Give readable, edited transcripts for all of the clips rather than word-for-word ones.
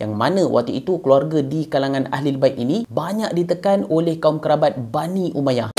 yang mana waktu itu keluarga di kalangan Ahlul Bait ini banyak ditekan oleh kaum kerabat Bani Umayyah.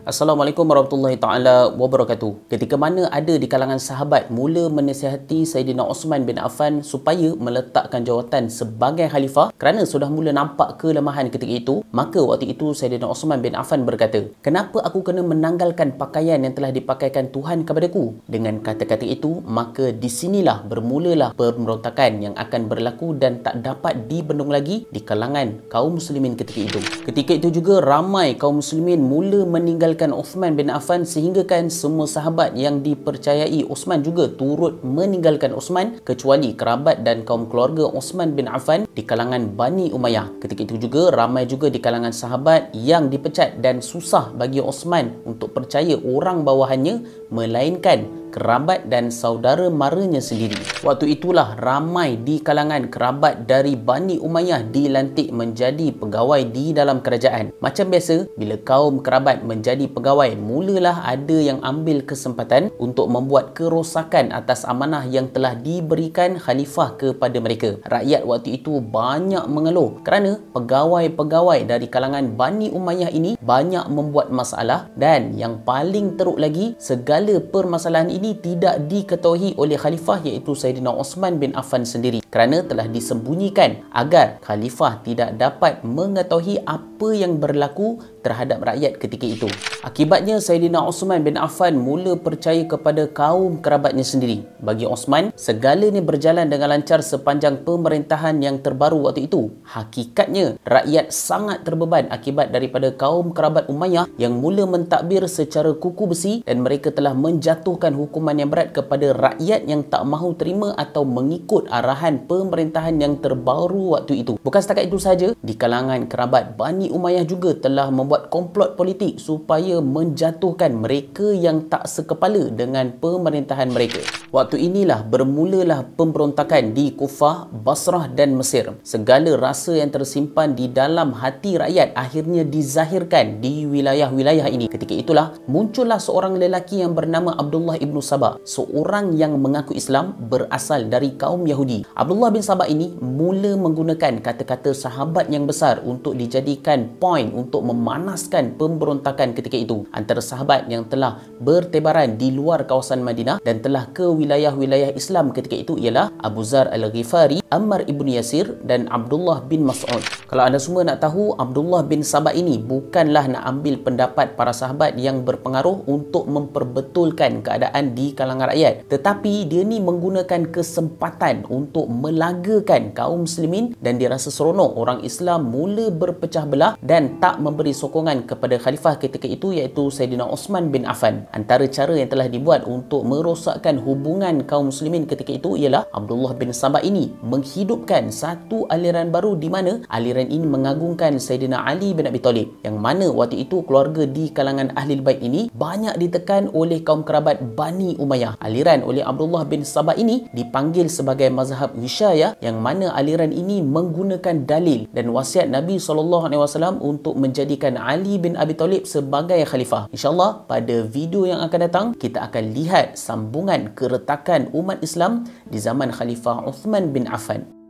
Assalamualaikum warahmatullahi taala wabarakatuh. Ketika mana ada di kalangan sahabat mula menasihati Saidina Osman bin Affan supaya meletakkan jawatan sebagai khalifah kerana sudah mula nampak kelemahan ketika itu, maka waktu itu Saidina Osman bin Affan berkata, "Kenapa aku kena menanggalkan pakaian yang telah dipakaikan Tuhan kepadaku?" Dengan kata-kata itu, maka di sinilah bermulalah pemberontakan yang akan berlaku dan tak dapat dibendung lagi di kalangan kaum muslimin ketika itu. Ketika itu juga ramai kaum muslimin mula meninggalkan Osman bin Affan sehinggakan semua sahabat yang dipercayai Osman juga turut meninggalkan Osman kecuali kerabat dan kaum keluarga Osman bin Affan di kalangan Bani Umayyah. Ketika itu juga ramai juga di kalangan sahabat yang dipecat dan susah bagi Osman untuk percaya orang bawahannya melainkan kerabat dan saudara maranya sendiri. Waktu itulah ramai di kalangan kerabat dari Bani Umayyah dilantik menjadi pegawai di dalam kerajaan. Macam biasa, bila kaum kerabat menjadi pegawai, mulalah ada yang ambil kesempatan untuk membuat kerosakan atas amanah yang telah diberikan khalifah kepada mereka. Rakyat waktu itu banyak mengeluh kerana pegawai-pegawai dari kalangan Bani Umayyah ini banyak membuat masalah, dan yang paling teruk lagi, segala permasalahan ini tidak diketahui oleh khalifah iaitu Saidina Osman bin Affan sendiri kerana telah disembunyikan agar khalifah tidak dapat mengetahui apa yang berlaku terhadap rakyat ketika itu. Akibatnya Saidina Osman bin Affan mula percaya kepada kaum kerabatnya sendiri. Bagi Osman, segalanya berjalan dengan lancar sepanjang pemerintahan yang terbaru waktu itu. Hakikatnya, rakyat sangat terbeban akibat daripada kaum kerabat Umayyah yang mula mentadbir secara kuku besi dan mereka telah menjatuhkan hukuman yang berat kepada rakyat yang tak mahu terima atau mengikut arahan pemerintahan yang terbaru waktu itu. Bukan setakat itu saja, di kalangan kerabat Bani Umayyah juga telah membuat komplot politik supaya menjatuhkan mereka yang tak sekepala dengan pemerintahan mereka. Waktu inilah bermulalah pemberontakan di Kufah, Basrah dan Mesir. Segala rasa yang tersimpan di dalam hati rakyat akhirnya dizahirkan di wilayah-wilayah ini. Ketika itulah muncullah seorang lelaki yang bernama Abdullah ibn Sabah, seorang yang mengaku Islam berasal dari kaum Yahudi. Abdullah bin Sabah ini mula menggunakan kata-kata sahabat yang besar untuk dijadikan poin untuk memanaskan pemberontakan ketika itu antara sahabat yang telah bertebaran di luar kawasan Madinah dan telah ke wilayah-wilayah Islam ketika itu ialah Abu Zar al-Ghifari, Ammar ibn Yasir dan Abdullah bin Mas'ud. Kalau anda semua nak tahu, Abdullah bin Sabah ini bukanlah nak ambil pendapat para sahabat yang berpengaruh untuk memperbetulkan keadaan di kalangan rakyat, tetapi dia ni menggunakan kesempatan untuk melagakan kaum muslimin dan dia rasa seronok orang Islam mula berpecah belah dan tak memberi sokongan kepada khalifah ketika itu iaitu Saidina Osman bin Affan. Antara cara yang telah dibuat untuk merosakkan hubungan kaum muslimin ketika itu ialah Abdullah bin Sabah ini menghidupkan satu aliran baru di mana aliran ini mengagungkan Saidina Ali bin Abi Talib, yang mana waktu itu keluarga di kalangan Ahlul Bait ini banyak ditekan oleh kaum kerabat Bani Umayyah. Aliran oleh Abdullah bin Sabah ini dipanggil sebagai mazhab Wisyayah, yang mana aliran ini menggunakan dalil dan wasiat Nabi SAW untuk menjadikan Ali bin Abi Talib sebagai khalifah. InsyaAllah pada video yang akan datang kita akan lihat sambungan keretakan umat Islam di zaman Khalifah Uthman bin Affan.